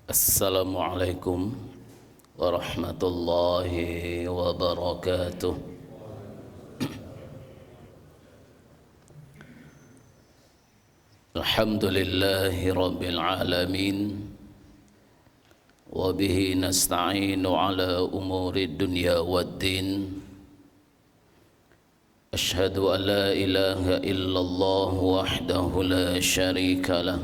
Assalamualaikum warahmatullahi wabarakatuh. Alhamdulillahi rabbil alamin, wa bihi nasta'inu ala umuri dunya waddin. Ashhadu an la ilaha illallah wahdahu la syarika lah,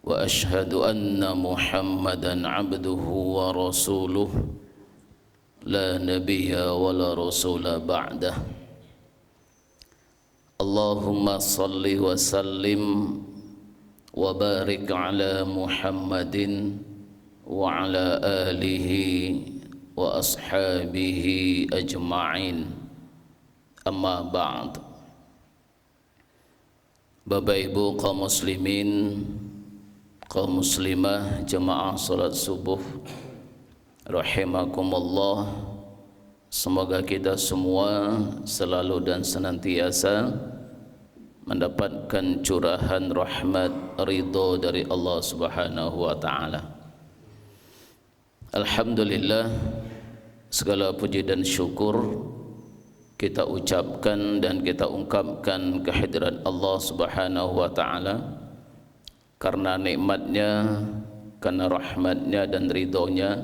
wa ashhadu anna Muhammadan abduhu wa rasuluh, la nabiyya wa la rasula ba'dah. Allahumma salli wa sallim wa barik ala Muhammadin wa ala alihi wa ashabihi ajma'in. Amma ba'd. Bapak Ibu kaum muslimin, kaum muslimah, jemaah salat subuh rahimakumullah, semoga kita semua selalu dan senantiasa mendapatkan curahan rahmat ridho dari Allah Subhanahu wa taala. Alhamdulillah, segala puji dan syukur kita ucapkan dan kita ungkapkan kehadirat Allah Subhanahu wa taala, karena nikmatnya, karena rahmatnya dan ridhonya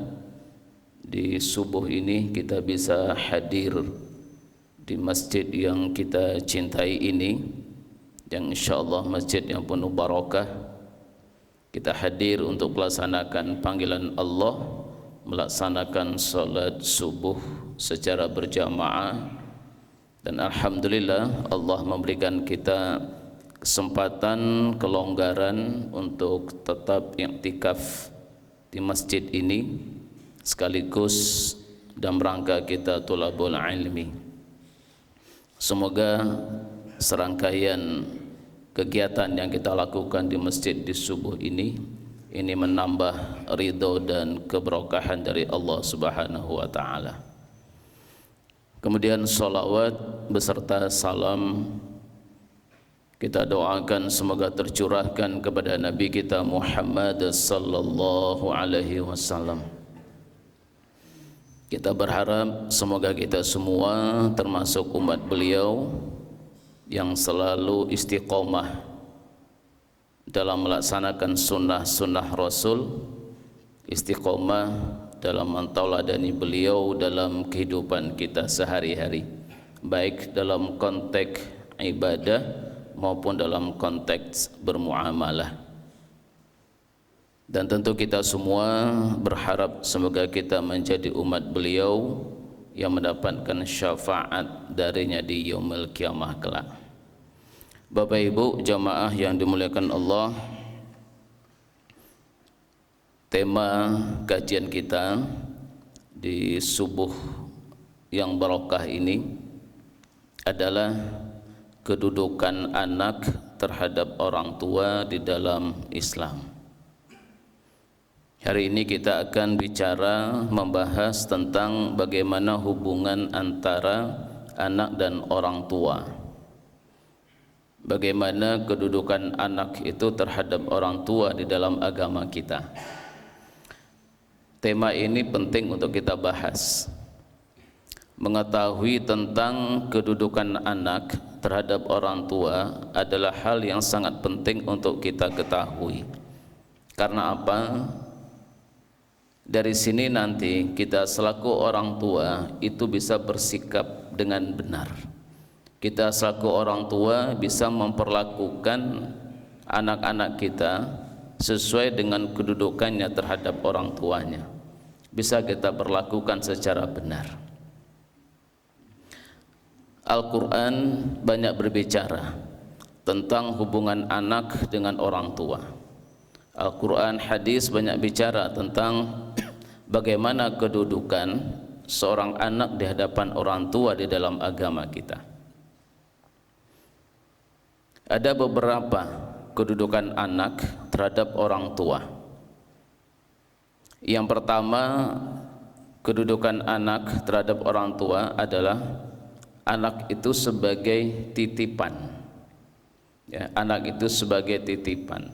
di subuh ini kita bisa hadir di masjid yang kita cintai ini, yang insyaallah masjid yang penuh barakah. Kita hadir untuk melaksanakan panggilan Allah, melaksanakan salat subuh secara berjamaah, dan alhamdulillah Allah memberikan kita kesempatan, kelonggaran untuk tetap i'tikaf di masjid ini, sekaligus dalam rangka kita thalabul ilmi. Semoga serangkaian kegiatan yang kita lakukan di masjid di subuh ini menambah ridho dan keberkahan dari Allah Subhanahu wa taala. Kemudian salawat beserta salam kita doakan semoga tercurahkan kepada Nabi kita Muhammad sallallahu alaihi wasallam. Kita berharap semoga kita semua termasuk umat beliau yang selalu istiqomah dalam melaksanakan sunnah-sunnah Rasul, istiqomah dalam mentauladani beliau dalam kehidupan kita sehari-hari, baik dalam konteks ibadah maupun dalam konteks bermuamalah. Dan tentu kita semua berharap semoga kita menjadi umat beliau yang mendapatkan syafaat darinya di yaumil qiyamah kelak. Bapak Ibu jamaah yang dimuliakan Allah, tema kajian kita di subuh yang barokah ini adalah kedudukan anak terhadap orang tua di dalam Islam. Hari ini kita akan bicara membahas tentang bagaimana hubungan antara anak dan orang tua. Bagaimana kedudukan anak itu terhadap orang tua di dalam agama kita. Tema ini penting untuk kita bahas. Mengetahui tentang kedudukan anak terhadap orang tua adalah hal yang sangat penting untuk kita ketahui. Karena apa? Dari sini nanti kita selaku orang tua itu bisa bersikap dengan benar. Kita selaku orang tua bisa memperlakukan anak-anak kita sesuai dengan kedudukannya terhadap orang tuanya. Bisa kita perlakukan secara benar. Al-Quran banyak berbicara tentang hubungan anak dengan orang tua. Al-Quran, hadis banyak bicara tentang bagaimana kedudukan seorang anak di hadapan orang tua di dalam agama kita. Ada beberapa kedudukan anak terhadap orang tua. Yang pertama, kedudukan anak terhadap orang tua adalah anak itu sebagai titipan. Ya, anak itu sebagai titipan.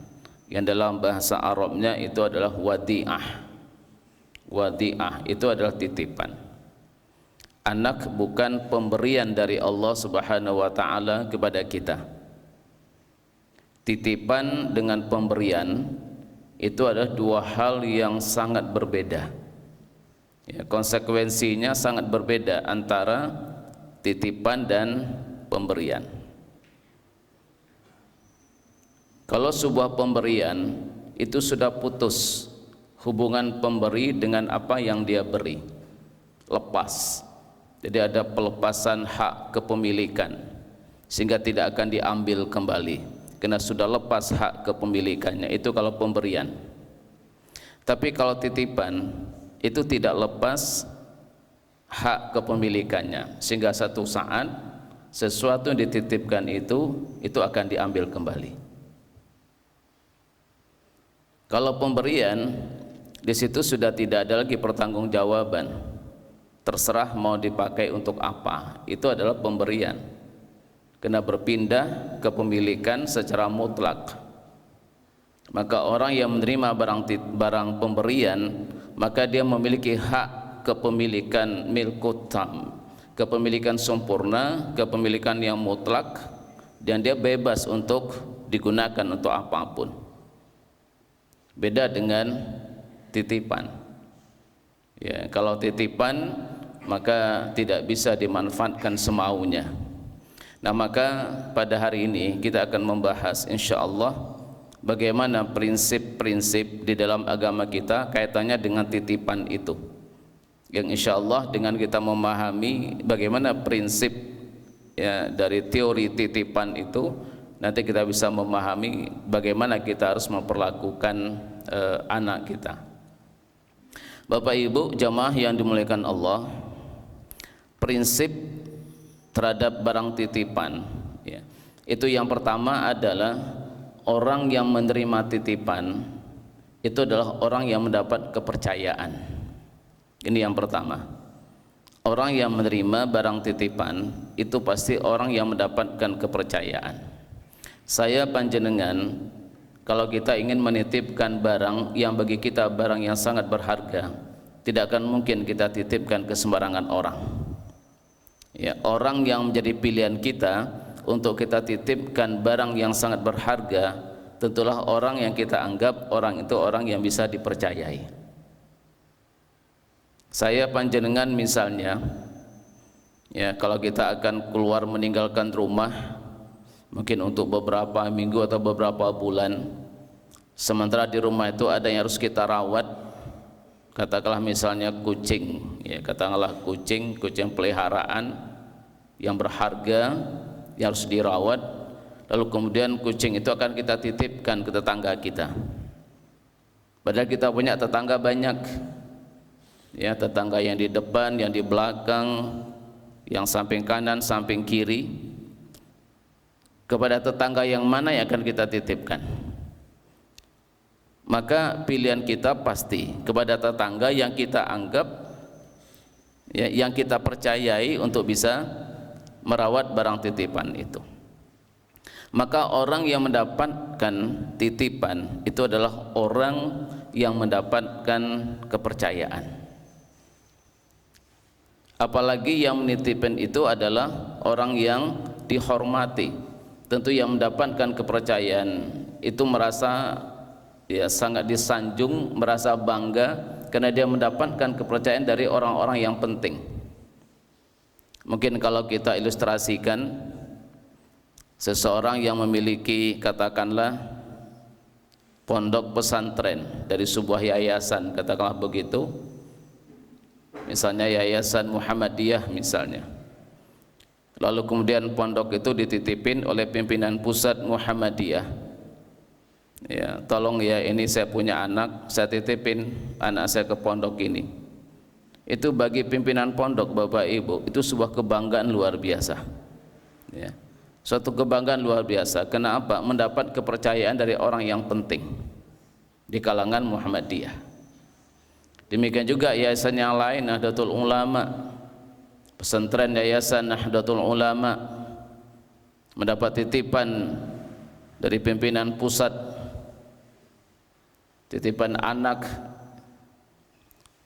yang dalam bahasa Arabnya itu adalah wadi'ah. Wadi'ah itu adalah titipan. Anak bukan pemberian dari Allah Subhanahu wa taala kepada kita. Titipan dengan pemberian itu adalah dua hal yang sangat berbeda. Ya, konsekuensinya sangat berbeda antara titipan dan pemberian. Kalau sebuah pemberian itu sudah putus hubungan pemberi dengan apa yang dia beri, lepas. Jadi ada pelepasan hak kepemilikan sehingga tidak akan diambil kembali karena sudah lepas hak kepemilikannya. Itu kalau pemberian. Tapi kalau titipan itu tidak lepas hak kepemilikannya sehingga satu saat sesuatu yang dititipkan itu akan diambil kembali. Kalau pemberian, di situ sudah tidak ada lagi pertanggungjawaban. Terserah mau dipakai untuk apa, itu adalah pemberian. Kena berpindah kepemilikan secara mutlak. Maka orang yang menerima barang pemberian, maka dia memiliki hak kepemilikan milkut tam, kepemilikan sempurna, kepemilikan yang mutlak, dan dia bebas untuk digunakan untuk apapun. Beda dengan titipan. Ya, kalau titipan maka tidak bisa dimanfaatkan semaunya. Nah, maka pada hari ini kita akan membahas insyaallah bagaimana prinsip-prinsip di dalam agama kita kaitannya dengan titipan itu. Yang insyaallah dengan kita memahami bagaimana prinsip ya dari teori titipan itu, nanti kita bisa memahami bagaimana kita harus memperlakukan anak kita. Bapak Ibu jamaah yang dimuliakan Allah, prinsip terhadap barang titipan ya, itu yang pertama adalah orang yang menerima titipan itu adalah orang yang mendapat kepercayaan. Ini yang pertama. Orang yang menerima barang titipan itu pasti orang yang mendapatkan kepercayaan. Saya panjenengan kalau kita ingin menitipkan barang yang bagi kita barang yang sangat berharga, tidak akan mungkin kita titipkan ke sembarangan orang. Ya, orang yang menjadi pilihan kita untuk kita titipkan barang yang sangat berharga, tentulah orang yang kita anggap orang itu orang yang bisa dipercayai. Saya panjenengan misalnya, ya kalau kita akan keluar meninggalkan rumah, mungkin untuk beberapa minggu atau beberapa bulan, sementara di rumah itu ada yang harus kita rawat, katakanlah misalnya kucing, ya katakanlah kucing peliharaan yang berharga yang harus dirawat, lalu kemudian kucing itu akan kita titipkan ke tetangga kita. Padahal kita punya tetangga banyak, ya tetangga yang di depan, yang di belakang, yang samping kanan, samping kiri. Kepada tetangga yang mana yang akan kita titipkan? Maka pilihan kita pasti kepada tetangga yang kita anggap ya, yang kita percayai untuk bisa merawat barang titipan itu. Maka orang yang mendapatkan titipan itu adalah orang yang mendapatkan kepercayaan. Apalagi yang menitipkan itu adalah orang yang dihormati. Tentu yang mendapatkan kepercayaan itu merasa ya sangat disanjung, merasa bangga karena dia mendapatkan kepercayaan dari orang-orang yang penting. Mungkin kalau kita ilustrasikan, seseorang yang memiliki katakanlah pondok pesantren dari sebuah yayasan, katakanlah begitu, misalnya Yayasan Muhammadiyah misalnya. Lalu kemudian pondok itu dititipin oleh pimpinan pusat Muhammadiyah. Ya, tolong ya ini saya punya anak, saya titipin anak saya ke pondok ini. Itu bagi pimpinan pondok Bapak Ibu, itu sebuah kebanggaan luar biasa. Ya. Suatu kebanggaan luar biasa. Kenapa? Mendapat kepercayaan dari orang yang penting di kalangan Muhammadiyah. Demikian juga yayasan yang lain, Nahdlatul Ulama, pesantren Yayasan Nahdlatul Ulama, mendapat titipan dari pimpinan pusat titipan anak.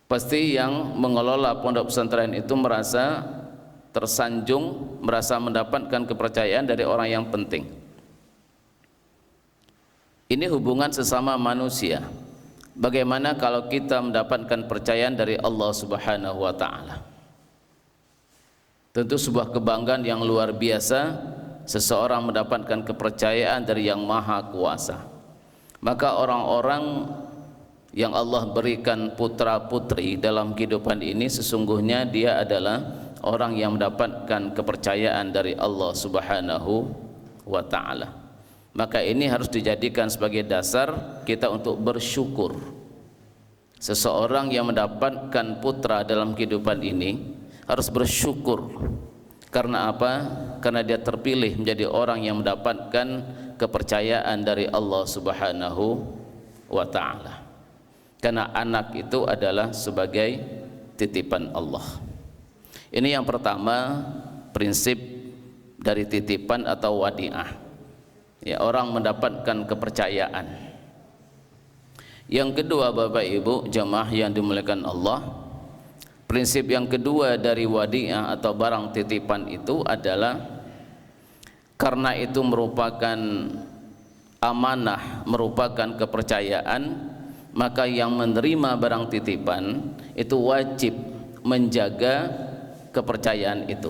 Pasti yang mengelola pondok pesantren itu merasa tersanjung, merasa mendapatkan kepercayaan dari orang yang penting. Ini hubungan sesama manusia. Bagaimana kalau kita mendapatkan percayaan dari Allah Subhanahu wa taala? Tentu sebuah kebanggaan yang luar biasa seseorang mendapatkan kepercayaan dari Yang Maha Kuasa. Maka orang-orang yang Allah berikan putra-putri dalam kehidupan ini, sesungguhnya dia adalah orang yang mendapatkan kepercayaan dari Allah Subhanahu wa taala. Maka ini harus dijadikan sebagai dasar kita untuk bersyukur. Seseorang yang mendapatkan putra dalam kehidupan ini harus bersyukur. Karena apa? Karena dia terpilih menjadi orang yang mendapatkan kepercayaan dari Allah Subhanahu wa taala. Karena anak itu adalah sebagai titipan Allah. Ini yang pertama, prinsip dari titipan atau wadi'ah. Ya, orang mendapatkan kepercayaan. Yang kedua, Bapak Ibu jemaah yang dimuliakan Allah, prinsip yang kedua dari wadi'ah atau barang titipan itu adalah karena itu merupakan amanah, merupakan kepercayaan, maka yang menerima barang titipan itu wajib menjaga kepercayaan itu.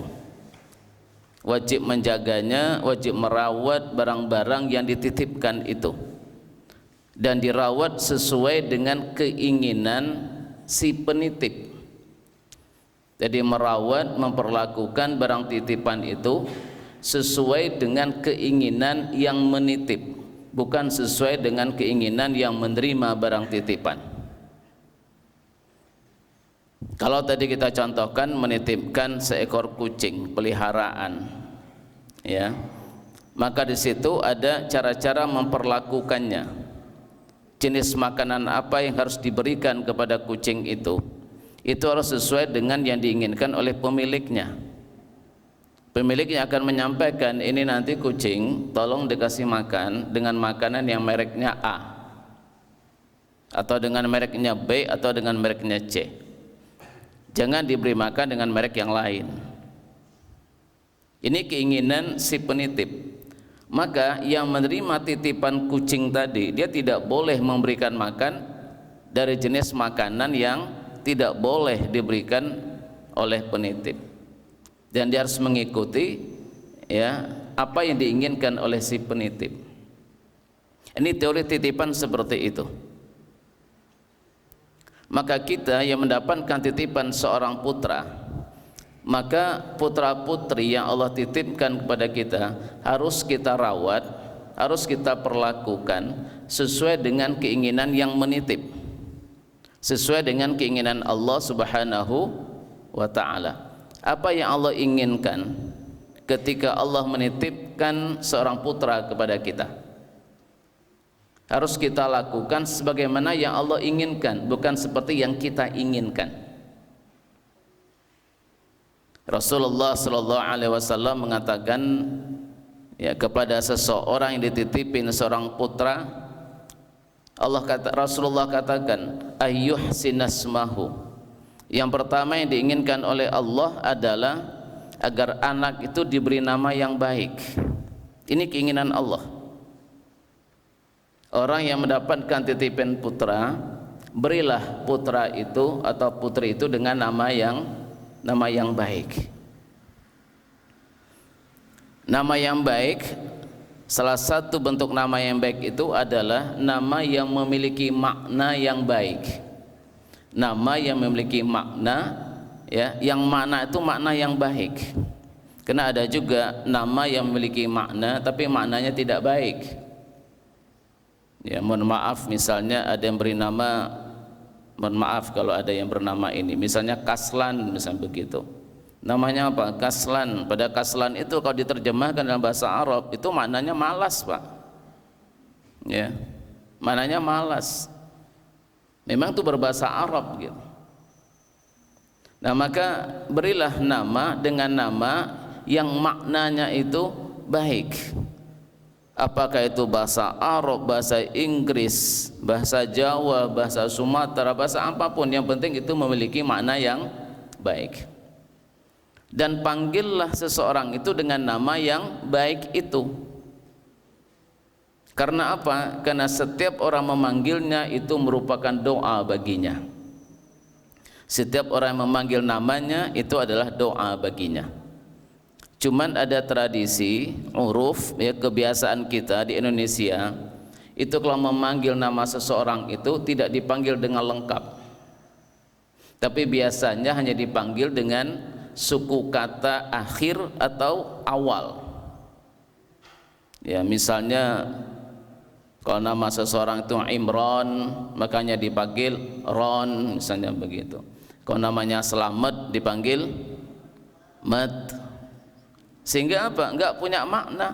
Wajib menjaganya, wajib merawat barang-barang yang dititipkan itu, dan dirawat sesuai dengan keinginan si penitip. Jadi merawat, memperlakukan barang titipan itu sesuai dengan keinginan yang menitip, bukan sesuai dengan keinginan yang menerima barang titipan. Kalau tadi kita contohkan menitipkan seekor kucing peliharaan, ya, maka di situ ada cara-cara memperlakukannya. Jenis makanan apa yang harus diberikan kepada kucing itu harus sesuai dengan yang diinginkan oleh pemiliknya. Pemiliknya akan menyampaikan, ini nanti kucing tolong dikasih makan dengan makanan yang mereknya A, atau dengan mereknya B, atau dengan mereknya C. Jangan diberi makan dengan merek yang lain. Ini keinginan si penitip. Maka yang menerima titipan kucing tadi, dia tidak boleh memberikan makan dari jenis makanan yang tidak boleh diberikan oleh penitip. Dan dia harus mengikuti, ya, apa yang diinginkan oleh si penitip. Ini teori titipan seperti itu. Maka kita yang mendapatkan titipan seorang putra, maka putra-putri yang Allah titipkan kepada kita harus kita rawat, harus kita perlakukan sesuai dengan keinginan yang menitip, sesuai dengan keinginan Allah Subhanahu wa ta'ala. Apa yang Allah inginkan ketika Allah menitipkan seorang putra kepada kita, harus kita lakukan sebagaimana yang Allah inginkan, bukan seperti yang kita inginkan. Rasulullah sallallahu alaihi wasallam mengatakan, ya, kepada seseorang yang dititipin seorang putra, Rasulullah katakan, ayyuhsinasmahu. Yang pertama yang diinginkan oleh Allah adalah agar anak itu diberi nama yang baik. Ini keinginan Allah. Orang yang mendapatkan titipan putra, berilah putra itu atau putri itu dengan nama yang baik. Nama yang baik, salah satu bentuk nama yang baik itu adalah nama yang memiliki makna yang baik. Nama yang memiliki makna, ya, yang mana itu makna yang baik. Karena ada juga nama yang memiliki makna tapi maknanya tidak baik. Ya, mohon maaf, misalnya ada yang beri nama, mohon maaf kalau ada yang bernama ini, misalnya Kaslan, misalnya begitu. Namanya apa? Kaslan. Pada Kaslan itu kalau diterjemahkan dalam bahasa Arab itu maknanya malas, Pak. Ya, maknanya malas. Memang itu berbahasa Arab gitu. Nah, maka berilah nama dengan nama yang maknanya itu baik. Apakah itu bahasa Arab, bahasa Inggris, bahasa Jawa, bahasa Sumatera, bahasa apapun, yang penting itu memiliki makna yang baik. Dan panggillah seseorang itu dengan nama yang baik itu. Karena apa? Karena setiap orang memanggilnya itu merupakan doa baginya. Setiap orang yang memanggil namanya itu adalah doa baginya. Cuman ada tradisi, uruf, ya, kebiasaan kita di Indonesia itu kalau memanggil nama seseorang itu tidak dipanggil dengan lengkap, tapi biasanya hanya dipanggil dengan suku kata akhir atau awal. Ya, misalnya kalau nama seseorang itu Imron, makanya dipanggil Ron, misalnya begitu. Kalau namanya Selamat dipanggil Mat. Sehingga apa? Enggak punya makna,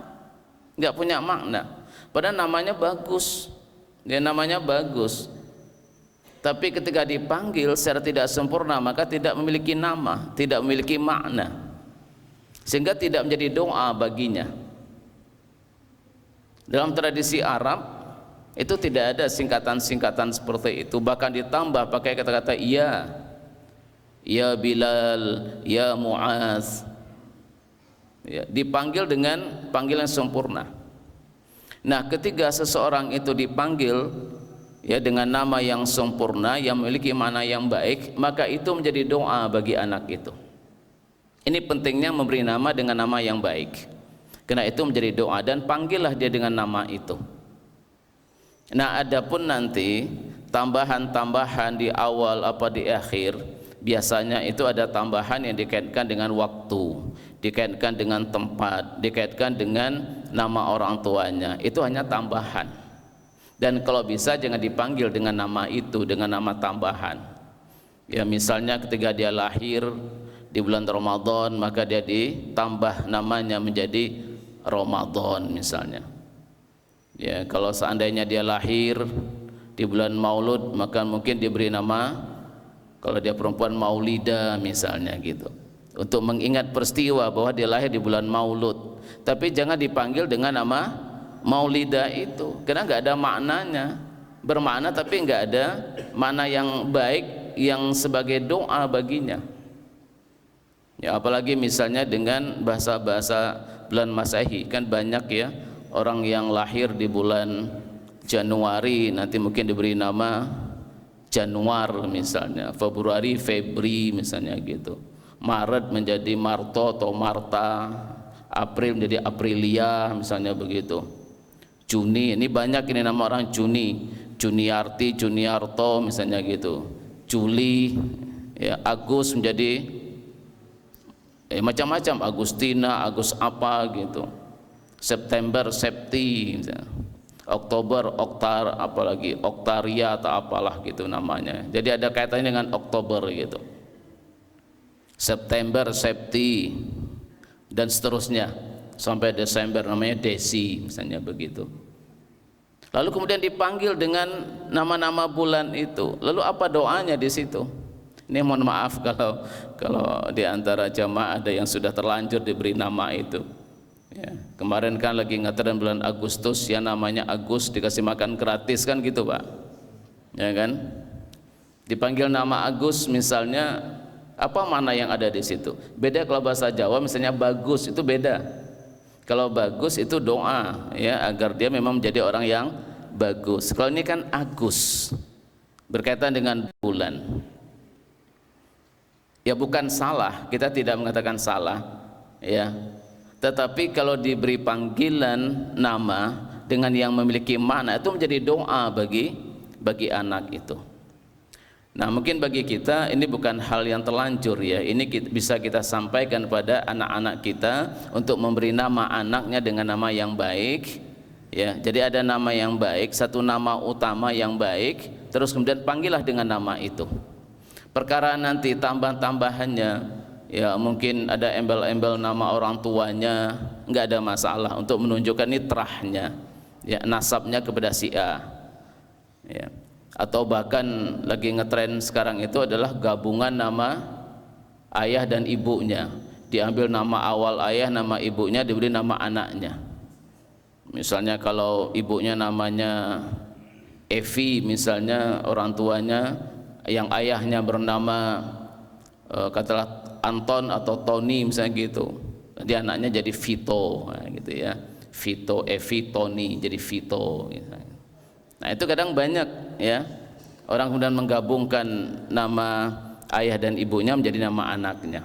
enggak punya makna. Padahal namanya bagus, dia namanya bagus. Tapi ketika dipanggil secara tidak sempurna, maka tidak memiliki nama, tidak memiliki makna, sehingga tidak menjadi doa baginya. Dalam tradisi Arab itu tidak ada singkatan-singkatan seperti itu, bahkan ditambah pakai kata-kata iya, ya Bilal, ya Muaz. Ya, dipanggil dengan panggilan sempurna. Nah, ketika seseorang itu dipanggil ya dengan nama yang sempurna, yang memiliki makna yang baik, maka itu menjadi doa bagi anak itu. Ini pentingnya memberi nama dengan nama yang baik, karena itu menjadi doa, dan panggillah dia dengan nama itu. Nah, adapun nanti tambahan-tambahan di awal apa di akhir, biasanya itu ada tambahan yang dikaitkan dengan waktu, dikaitkan dengan tempat, dikaitkan dengan nama orang tuanya. Itu hanya tambahan. Dan kalau bisa jangan dipanggil dengan nama itu, dengan nama tambahan. Ya, misalnya ketika dia lahir di bulan Ramadan, maka dia ditambah namanya menjadi Ramadan misalnya. Ya, kalau seandainya dia lahir di bulan Maulud, maka mungkin diberi nama, kalau dia perempuan, Maulida misalnya gitu, untuk mengingat peristiwa bahwa dia lahir di bulan Maulud. Tapi jangan dipanggil dengan nama Maulida itu, karena nggak ada maknanya. Bermakna tapi nggak ada makna yang baik yang sebagai doa baginya. Ya, apalagi misalnya dengan bahasa-bahasa bulan Masehi, kan banyak ya orang yang lahir di bulan Januari, nanti mungkin diberi nama Januar misalnya, Februari Febri misalnya gitu, Maret menjadi Marto atau Marta, April menjadi Aprilia misalnya begitu, Juni, ini banyak ini nama orang, Juniarti, Juniarto misalnya gitu, Juli, ya, Agus menjadi macam-macam, Agustina, Agus apa gitu, September Septi misalnya. Oktober, Oktar, apalagi Oktaria atau apalah gitu namanya. Jadi ada kaitannya dengan Oktober gitu. September, Septi, dan seterusnya sampai Desember, namanya Desi misalnya begitu. Lalu kemudian dipanggil dengan nama-nama bulan itu. Lalu apa doanya di situ? Ini mohon maaf kalau di antara jamaah ada yang sudah terlanjur diberi nama itu. Ya, kemarin kan lagi ngetren bulan Agustus, ya namanya Agus, dikasih makan gratis kan gitu Pak, ya kan? Dipanggil nama Agus misalnya, apa mana yang ada di situ? Beda kalau bahasa Jawa misalnya bagus, itu beda. Kalau bagus itu doa, ya, agar dia memang menjadi orang yang bagus. Kalau ini kan Agus, berkaitan dengan bulan. Ya bukan salah, kita tidak mengatakan salah, ya. Tetapi kalau diberi panggilan nama dengan yang memiliki makna, itu menjadi doa bagi anak itu. Nah, mungkin bagi kita ini bukan hal yang terlanjur ya. Ini bisa kita sampaikan pada anak-anak kita untuk memberi nama anaknya dengan nama yang baik. Ya, jadi ada nama yang baik, satu nama utama yang baik, terus kemudian panggillah dengan nama itu. Perkara nanti tambah-tambahannya, ya mungkin ada embel-embel nama orang tuanya, nggak ada masalah untuk menunjukkan nitrahnya, ya, nasabnya kepada si A, ya. Atau bahkan lagi ngetren sekarang itu adalah gabungan nama ayah dan ibunya, diambil nama awal ayah, nama ibunya, diberi nama anaknya. Misalnya kalau ibunya namanya Evi, misalnya orang tuanya yang ayahnya bernama katakanlah Anton atau Tony misalnya gitu, dia anaknya jadi Vito, nah, gitu ya, Vito, Evi, Tony jadi Vito misalnya. Nah itu kadang banyak ya orang kemudian menggabungkan nama ayah dan ibunya menjadi nama anaknya.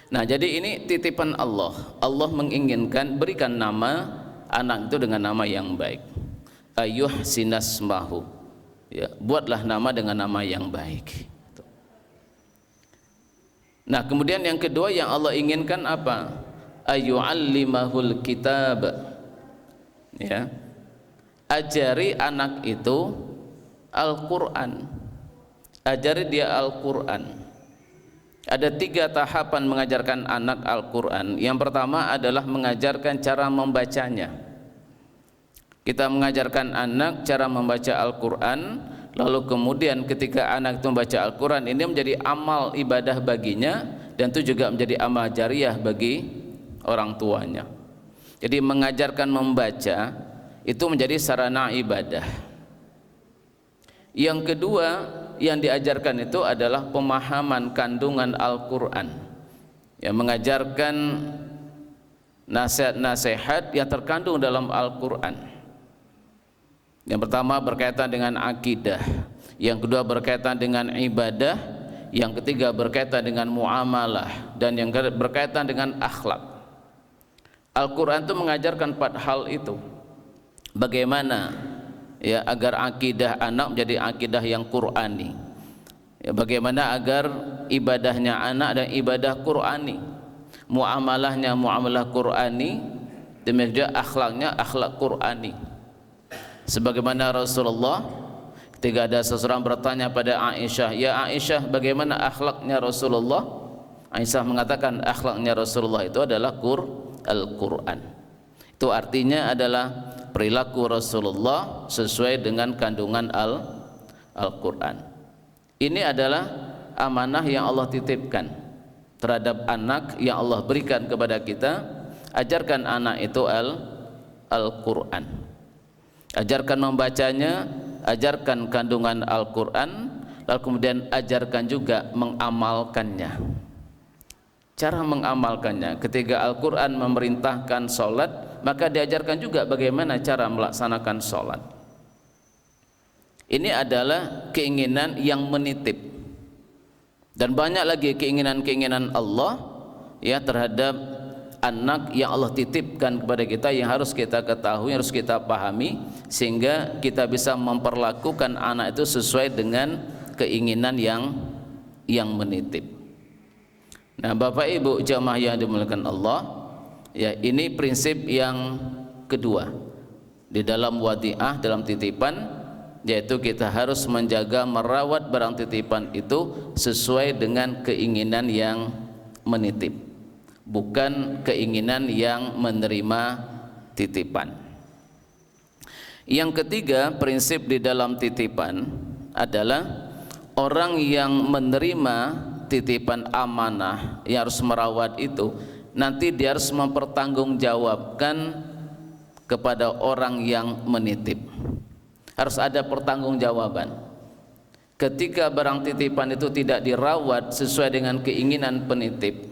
Nah jadi ini titipan Allah. Allah menginginkan berikan nama anak itu dengan nama yang baik. Ayuh sinasmahu, ya, buatlah nama dengan nama yang baik. Nah kemudian yang kedua yang Allah inginkan apa? Ayu'allimahul kitab, ya, ajari anak itu Al-Quran, ajari dia Al-Quran. Ada 3 tahapan mengajarkan anak Al-Quran. Yang pertama adalah mengajarkan cara membacanya. Kita mengajarkan anak cara membaca Al-Quran, lalu kemudian ketika anak itu membaca Al-Quran, ini menjadi amal ibadah baginya, dan itu juga menjadi amal jariah bagi orang tuanya. Jadi mengajarkan membaca itu menjadi sarana ibadah. Yang kedua yang diajarkan itu adalah pemahaman kandungan Al-Quran, ya, mengajarkan nasihat-nasihat yang terkandung dalam Al-Quran. Yang pertama berkaitan dengan akidah, yang kedua berkaitan dengan ibadah, yang ketiga berkaitan dengan muamalah, dan yang berkaitan dengan akhlak. Al-Quran itu mengajarkan 4 hal itu. Bagaimana ya agar akidah anak menjadi akidah yang Qur'ani, ya, bagaimana agar ibadahnya anak dan ibadah Qur'ani, muamalahnya muamalah Qur'ani, demikian juga akhlaknya akhlak Qur'ani. Sebagaimana Rasulullah ketika ada seseorang bertanya pada Aisyah, ya Aisyah, bagaimana akhlaknya Rasulullah? Aisyah mengatakan akhlaknya Rasulullah itu adalah Al-Quran. Itu artinya adalah perilaku Rasulullah sesuai dengan kandungan Al-Quran. Ini adalah amanah yang Allah titipkan terhadap anak yang Allah berikan kepada kita. Ajarkan anak itu Al-Quran, ajarkan membacanya, ajarkan kandungan Al-Quran, lalu kemudian ajarkan juga mengamalkannya. Cara mengamalkannya, ketika Al-Quran memerintahkan sholat, maka diajarkan juga bagaimana cara melaksanakan sholat. Ini adalah keinginan yang menitip, dan banyak lagi keinginan-keinginan Allah ya terhadap anak yang Allah titipkan kepada kita, yang harus kita ketahui, harus kita pahami, sehingga kita bisa memperlakukan anak itu sesuai dengan keinginan yang menitip. Nah Bapak Ibu jamaah yang dimuliakan Allah, ya, ini prinsip yang kedua di dalam wadi'ah, dalam titipan, yaitu kita harus menjaga merawat barang titipan itu sesuai dengan keinginan yang menitip, bukan keinginan yang menerima titipan. Yang ketiga prinsip di dalam titipan adalah orang yang menerima titipan amanah yang harus merawat itu, nanti dia harus mempertanggungjawabkan kepada orang yang menitip. Harus ada pertanggungjawaban. Ketika barang titipan itu tidak dirawat sesuai dengan keinginan penitip,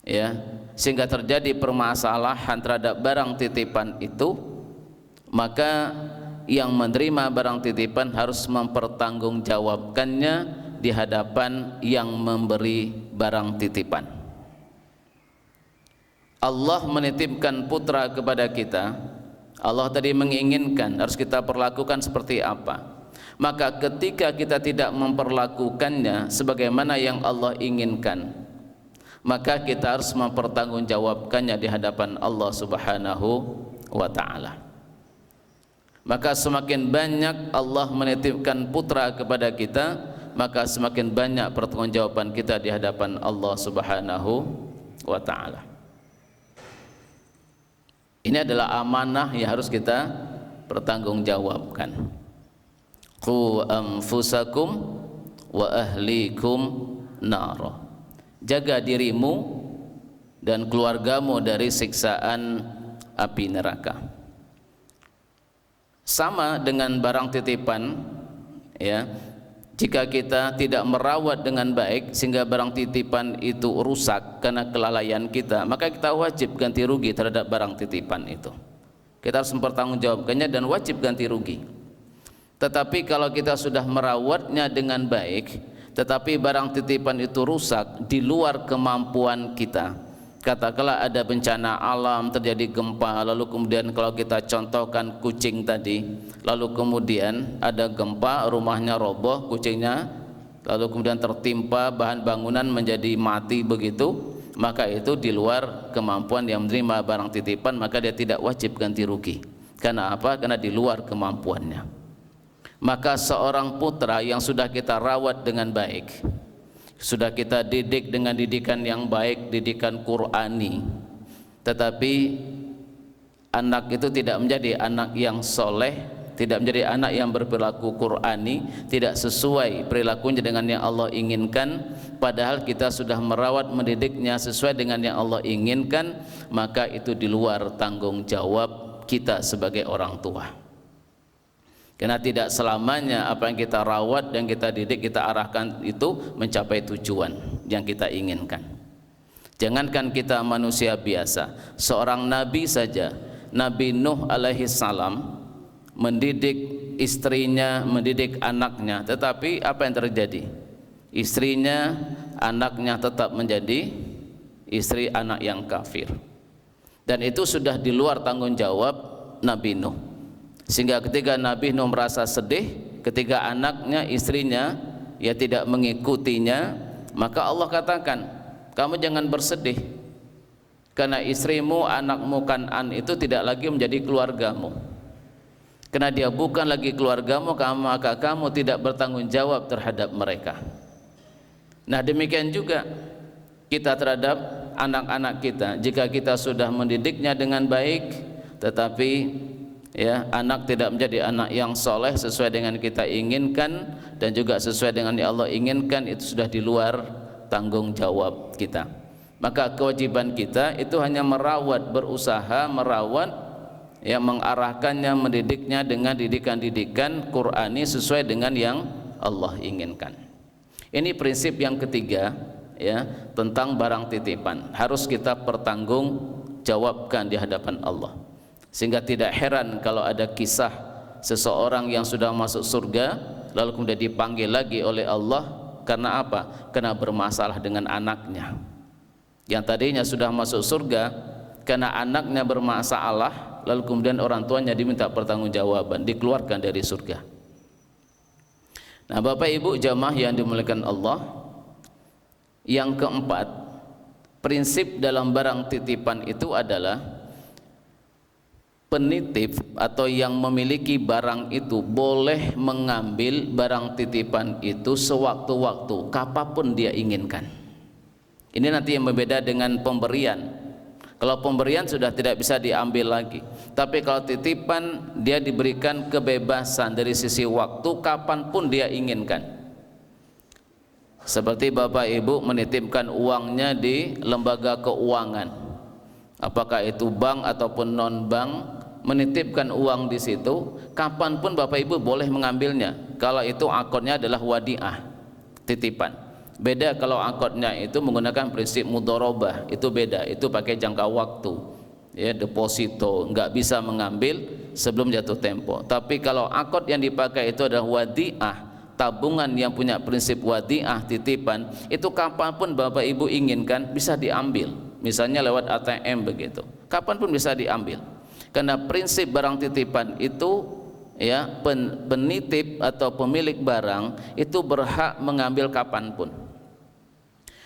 ya, sehingga terjadi permasalahan terhadap barang titipan itu, maka yang menerima barang titipan harus mempertanggungjawabkannya di hadapan yang memberi barang titipan. Allah menitipkan putra kepada kita. Allah tadi menginginkan harus kita perlakukan seperti apa. Maka ketika kita tidak memperlakukannya sebagaimana yang Allah inginkan, maka kita harus mempertanggungjawabkannya di hadapan Allah Subhanahu wa ta'ala. Maka semakin banyak Allah menitipkan putra kepada kita, maka semakin banyak pertanggungjawaban kita di hadapan Allah Subhanahu wa ta'ala. Ini adalah amanah yang harus kita pertanggungjawabkan. Qu anfusakum wa ahlikum nara. Jaga dirimu dan keluargamu dari siksaan api neraka. Sama dengan barang titipan, ya, jika kita tidak merawat dengan baik sehingga barang titipan itu rusak karena kelalaian kita, maka kita wajib ganti rugi terhadap barang titipan itu. Kita harus mempertanggungjawabkannya dan wajib ganti rugi. Tetapi kalau kita sudah merawatnya dengan baik, tetapi barang titipan itu rusak di luar kemampuan kita, katakanlah ada bencana alam, terjadi gempa, lalu kemudian kalau kita contohkan kucing tadi, lalu kemudian ada gempa, rumahnya roboh, kucingnya lalu kemudian tertimpa bahan bangunan menjadi mati begitu, maka itu di luar kemampuan yang menerima barang titipan, maka dia tidak wajib ganti rugi. Karena apa? Karena di luar kemampuannya. Maka seorang putra yang sudah kita rawat dengan baik, sudah kita didik dengan didikan yang baik, didikan Qur'ani, tetapi anak itu tidak menjadi anak yang soleh, tidak menjadi anak yang berperilaku Qur'ani, tidak sesuai perilakunya dengan yang Allah inginkan, padahal kita sudah merawat mendidiknya sesuai dengan yang Allah inginkan, maka itu di luar tanggung jawab kita sebagai orang tua. Karena tidak selamanya apa yang kita rawat dan kita didik, kita arahkan itu mencapai tujuan yang kita inginkan. Jangankan kita manusia biasa, seorang nabi saja, Nabi Nuh alaihi salam mendidik istrinya, mendidik anaknya, tetapi apa yang terjadi? Istrinya, anaknya tetap menjadi istri anak yang kafir. Dan itu sudah di luar tanggung jawab Nabi Nuh. Sehingga ketika Nabi Nuh merasa sedih ketika anaknya, istrinya ya tidak mengikutinya, maka Allah katakan, kamu jangan bersedih karena istrimu, anakmu Kan'an itu tidak lagi menjadi keluargamu. Karena dia bukan lagi keluargamu, maka kamu tidak bertanggung jawab terhadap mereka. Nah, demikian juga kita terhadap anak-anak kita. Jika kita sudah mendidiknya dengan baik, tetapi ya, anak tidak menjadi anak yang soleh sesuai dengan kita inginkan dan juga sesuai dengan yang Allah inginkan, itu sudah di luar tanggung jawab kita. Maka kewajiban kita itu hanya merawat, berusaha merawat, ya, mengarahkannya, mendidiknya dengan didikan-didikan Qur'ani sesuai dengan yang Allah inginkan. Ini prinsip yang ketiga, ya, tentang barang titipan, harus kita pertanggungjawabkan di hadapan Allah. Sehingga tidak heran kalau ada kisah seseorang yang sudah masuk surga lalu kemudian dipanggil lagi oleh Allah. Karena apa? Karena bermasalah dengan anaknya. Yang tadinya sudah masuk surga, karena anaknya bermasalah, lalu kemudian orang tuanya diminta pertanggungjawaban, dikeluarkan dari surga. Nah, Bapak Ibu jamaah yang dimuliakan Allah, yang keempat, prinsip dalam barang titipan itu adalah penitip atau yang memiliki barang itu boleh mengambil barang titipan itu sewaktu-waktu, kapanpun dia inginkan. Ini nanti yang berbeda dengan pemberian. Kalau pemberian sudah tidak bisa diambil lagi, tapi kalau titipan dia diberikan kebebasan dari sisi waktu, kapanpun dia inginkan. Seperti Bapak Ibu menitipkan uangnya di lembaga keuangan, apakah itu bank ataupun non bank, menitipkan uang di situ, kapanpun Bapak Ibu boleh mengambilnya. Kalau itu akunnya adalah wadiah, titipan. Beda kalau akadnya itu menggunakan prinsip mudharabah, itu beda, itu pakai jangka waktu, ya, deposito, nggak bisa mengambil sebelum jatuh tempo. Tapi kalau akad yang dipakai itu adalah wadiah, tabungan yang punya prinsip wadiah, titipan, itu kapanpun Bapak Ibu inginkan bisa diambil, misalnya lewat ATM begitu, kapanpun bisa diambil. Karena prinsip barang titipan itu, ya, penitip atau pemilik barang itu berhak mengambil kapanpun.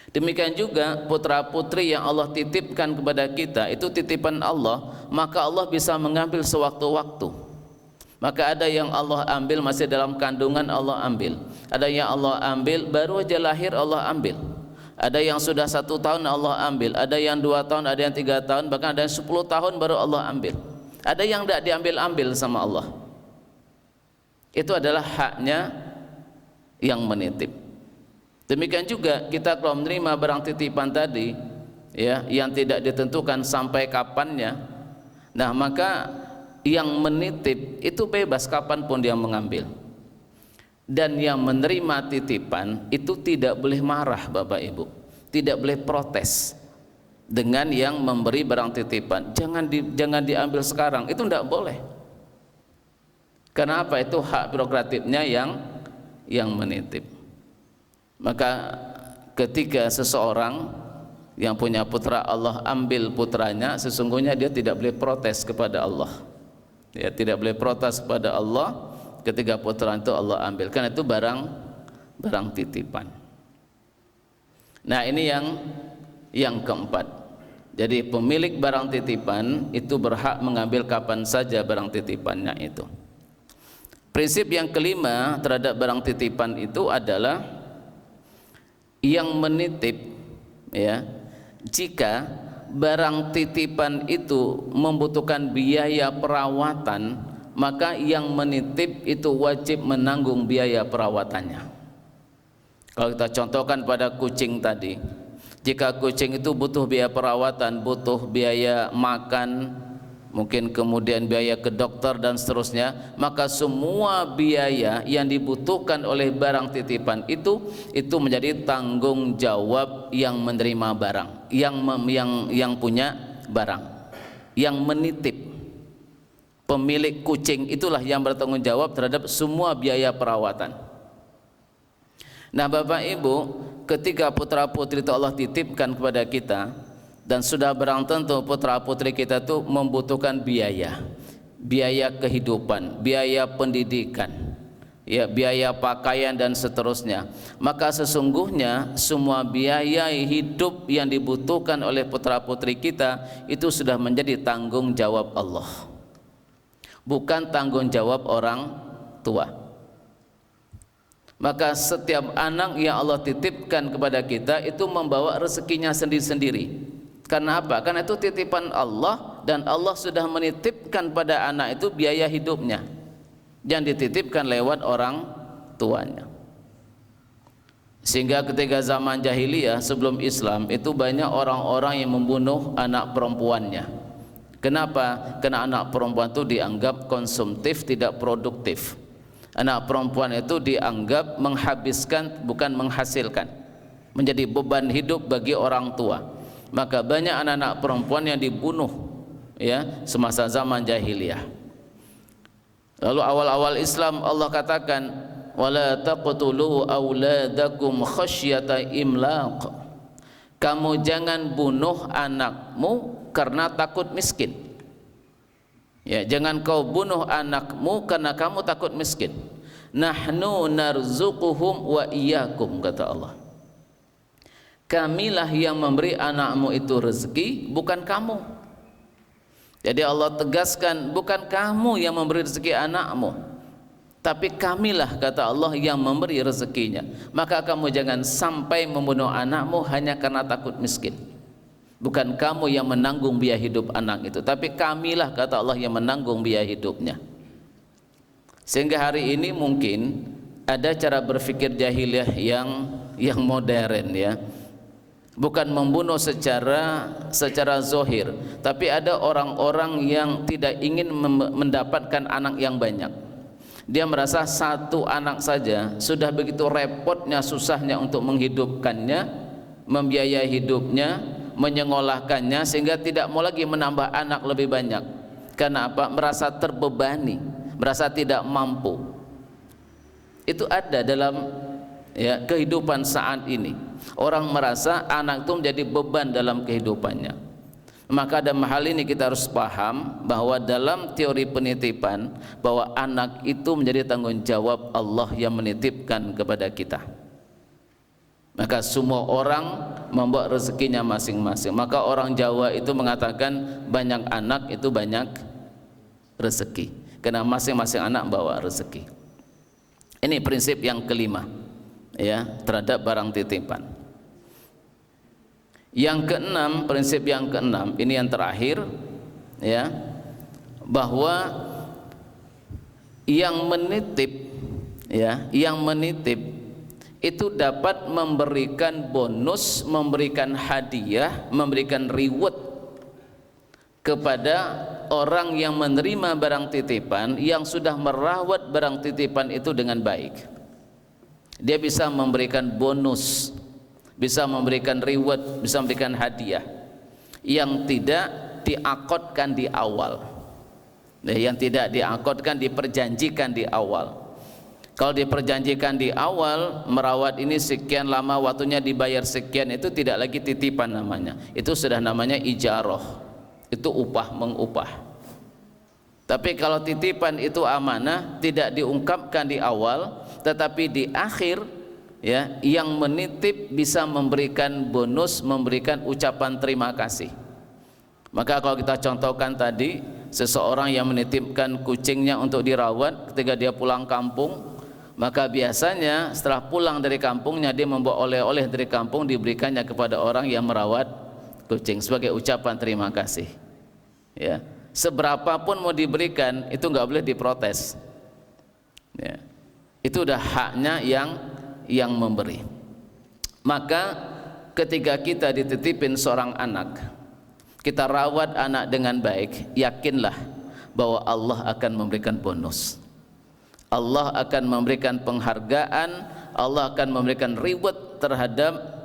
Demikian juga putra putri yang Allah titipkan kepada kita, itu titipan Allah, maka Allah bisa mengambil sewaktu-waktu. Maka ada yang Allah ambil masih dalam kandungan, Allah ambil. Ada yang Allah ambil baru aja lahir, Allah ambil. Ada yang sudah 1 tahun, Allah ambil. Ada yang 2 tahun, ada yang 3 tahun, bahkan ada yang 10 tahun baru Allah ambil. Ada yang tidak diambil-ambil sama Allah. Itu adalah haknya yang menitip. Demikian juga kita kalau menerima barang titipan tadi, ya, yang tidak ditentukan sampai kapannya, Nah, maka yang menitip itu bebas kapanpun dia mengambil, dan yang menerima titipan itu tidak boleh marah Bapak Ibu, tidak boleh protes dengan yang memberi barang titipan. Jangan diambil sekarang, itu tidak boleh. Kenapa? Itu hak prerogatifnya yang menitip. Maka ketika seseorang yang punya putra, Allah ambil putranya, sesungguhnya dia tidak boleh protes kepada Allah. Ya, tidak boleh protes kepada Allah ketika putra itu Allah ambil, karena itu barang titipan. Nah, ini yang keempat. Jadi pemilik barang titipan itu berhak mengambil kapan saja barang titipannya itu. Prinsip yang kelima terhadap barang titipan itu adalah yang menitip, ya, jika barang titipan itu membutuhkan biaya perawatan, maka yang menitip itu wajib menanggung biaya perawatannya. Kalau kita contohkan pada kucing tadi, jika kucing itu butuh biaya perawatan, butuh biaya makan, mungkin kemudian biaya ke dokter dan seterusnya, maka semua biaya yang dibutuhkan oleh barang titipan itu menjadi tanggung jawab yang menerima barang, yang punya barang, yang menitip. Pemilik kucing itulah yang bertanggung jawab terhadap semua biaya perawatan. Nah, Bapak Ibu, ketika putra putri itu Allah titipkan kepada kita, dan sudah barang tentu putra putri kita itu membutuhkan biaya kehidupan, biaya pendidikan, ya, biaya pakaian dan seterusnya, maka sesungguhnya semua biaya hidup yang dibutuhkan oleh putra putri kita itu sudah menjadi tanggung jawab Allah, bukan tanggung jawab orang tua. Maka setiap anak yang Allah titipkan kepada kita itu membawa rezekinya sendiri-sendiri. Karena apa? Karena itu titipan Allah, dan Allah sudah menitipkan pada anak itu biaya hidupnya yang dititipkan lewat orang tuanya. Sehingga ketika zaman jahiliyah sebelum Islam itu banyak orang-orang yang membunuh anak perempuannya. Kenapa? Karena anak perempuan itu dianggap konsumtif, tidak produktif. Anak perempuan itu dianggap menghabiskan, bukan menghasilkan, menjadi beban hidup bagi orang tua. Maka banyak anak-anak perempuan yang dibunuh, ya, semasa zaman jahiliyah. Lalu awal-awal Islam Allah katakan, wala taqtulu auladakum khasyata imlaq. Kamu jangan bunuh anakmu karena takut miskin. Ya, jangan kau bunuh anakmu karena kamu takut miskin. Nahnu narzuquhum wa iyyakum, kata Allah. Kamilah yang memberi anakmu itu rezeki, bukan kamu. Jadi Allah tegaskan, bukan kamu yang memberi rezeki anakmu, tapi kamilah, kata Allah, yang memberi rezekinya. Maka kamu jangan sampai membunuh anakmu hanya karena takut miskin. Bukan kamu yang menanggung biaya hidup anak itu, tapi kamilah, kata Allah, yang menanggung biaya hidupnya. Sehingga hari ini mungkin ada cara berpikir jahiliyah yang modern, ya. Bukan membunuh secara zahir, tapi ada orang-orang yang tidak ingin mendapatkan anak yang banyak. Dia merasa satu anak saja sudah begitu repotnya, susahnya untuk menghidupkannya, membiayai hidupnya, menyekolahkannya, sehingga tidak mau lagi menambah anak lebih banyak. Karena apa? Merasa terbebani, merasa tidak mampu. Itu ada dalam, ya, kehidupan saat ini. Orang merasa anak itu menjadi beban dalam kehidupannya. Maka dalam hal ini kita harus paham bahwa dalam teori penitipan, bahwa anak itu menjadi tanggung jawab Allah yang menitipkan kepada kita. Maka semua orang membawa rezekinya masing-masing. Maka orang Jawa itu mengatakan banyak anak itu banyak rezeki, karena masing-masing anak bawa rezeki. Ini prinsip yang kelima, ya, terhadap barang titipan. Yang keenam, prinsip yang keenam, ini yang terakhir, ya, bahwa yang menitip, ya, yang menitip itu dapat memberikan bonus, memberikan hadiah, memberikan reward kepada orang yang menerima barang titipan, yang sudah merawat barang titipan itu dengan baik, dia bisa memberikan bonus, bisa memberikan reward, bisa memberikan hadiah yang tidak diakodkan di awal, yang tidak diakodkan, diperjanjikan di awal. Kalau diperjanjikan di awal, merawat ini sekian lama waktunya, dibayar sekian, itu tidak lagi titipan namanya, itu sudah namanya ijarah, itu upah mengupah. Tapi kalau titipan itu amanah, tidak diungkapkan di awal, tetapi di akhir, ya, yang menitip bisa memberikan bonus, memberikan ucapan terima kasih. Maka kalau kita contohkan tadi, seseorang yang menitipkan kucingnya untuk dirawat, ketika dia pulang kampung, maka biasanya setelah pulang dari kampungnya, dia membawa oleh-oleh dari kampung, diberikannya kepada orang yang merawat kucing sebagai ucapan terima kasih. Ya, seberapapun mau diberikan itu nggak boleh diprotes. Ya, itu udah haknya yang memberi. Maka ketika kita dititipin seorang anak, kita rawat anak dengan baik, yakinlah bahwa Allah akan memberikan bonus, Allah akan memberikan penghargaan, Allah akan memberikan reward terhadap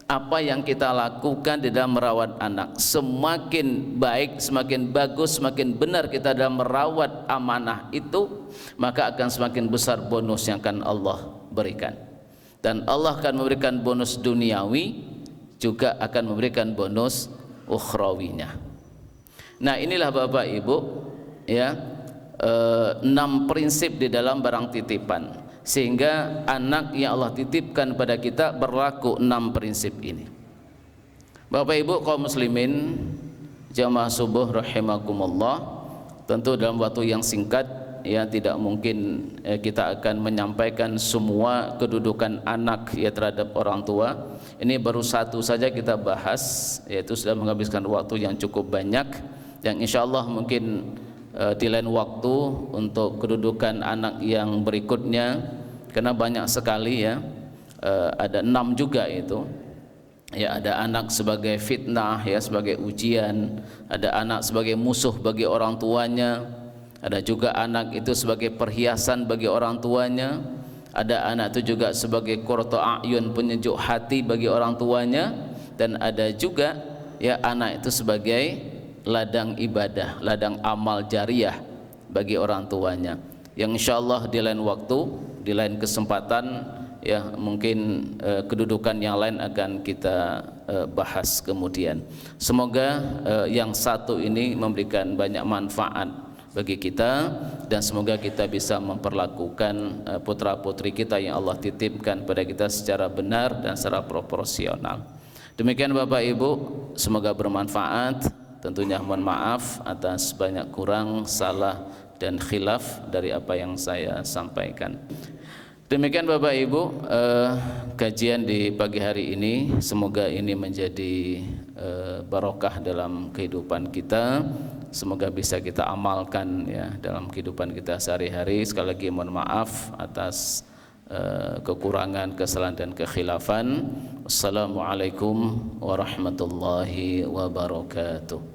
apa yang kita lakukan di dalam merawat anak. Semakin baik, semakin bagus, semakin benar kita dalam merawat amanah itu, maka akan semakin besar bonus yang akan Allah berikan. Dan Allah akan memberikan bonus duniawi, juga akan memberikan bonus ukhrawinya. Nah, inilah Bapak Ibu, ya, 6 prinsip di dalam barang titipan, sehingga anak yang Allah titipkan pada kita berlaku 6 prinsip ini. Bapak Ibu kaum muslimin jamaah subuh rahimakumullah, tentu dalam waktu yang singkat, ya, tidak mungkin kita akan menyampaikan semua kedudukan anak, ya, terhadap orang tua. Ini baru satu saja kita bahas, yaitu sudah menghabiskan waktu yang cukup banyak, yang insyaallah mungkin di lain waktu untuk kedudukan anak yang berikutnya, karena banyak sekali, ya, ada 6 juga itu, ya, ada anak sebagai fitnah, ya, sebagai ujian, ada anak sebagai musuh bagi orang tuanya, ada juga anak itu sebagai perhiasan bagi orang tuanya, ada anak itu juga sebagai qurratu a'yun, penyejuk hati bagi orang tuanya, dan ada juga, ya, anak itu sebagai ladang ibadah, ladang amal jariah bagi orang tuanya, yang insyaallah di lain waktu, di lain kesempatan, ya, mungkin kedudukan yang lain akan kita bahas kemudian. Semoga yang satu ini memberikan banyak manfaat bagi kita, dan semoga kita bisa memperlakukan putra putri kita yang Allah titipkan pada kita secara benar dan secara proporsional. Demikian Bapak Ibu, semoga bermanfaat. Tentunya mohon maaf atas banyak kurang, salah, dan khilaf dari apa yang saya sampaikan. Demikian Bapak Ibu, kajian di pagi hari ini, semoga ini menjadi barokah dalam kehidupan kita, semoga bisa kita amalkan, ya, dalam kehidupan kita sehari-hari. Sekali lagi mohon maaf atas kekurangan, kesalahan, dan kekhilafan. Wassalamualaikum warahmatullahi wabarakatuh.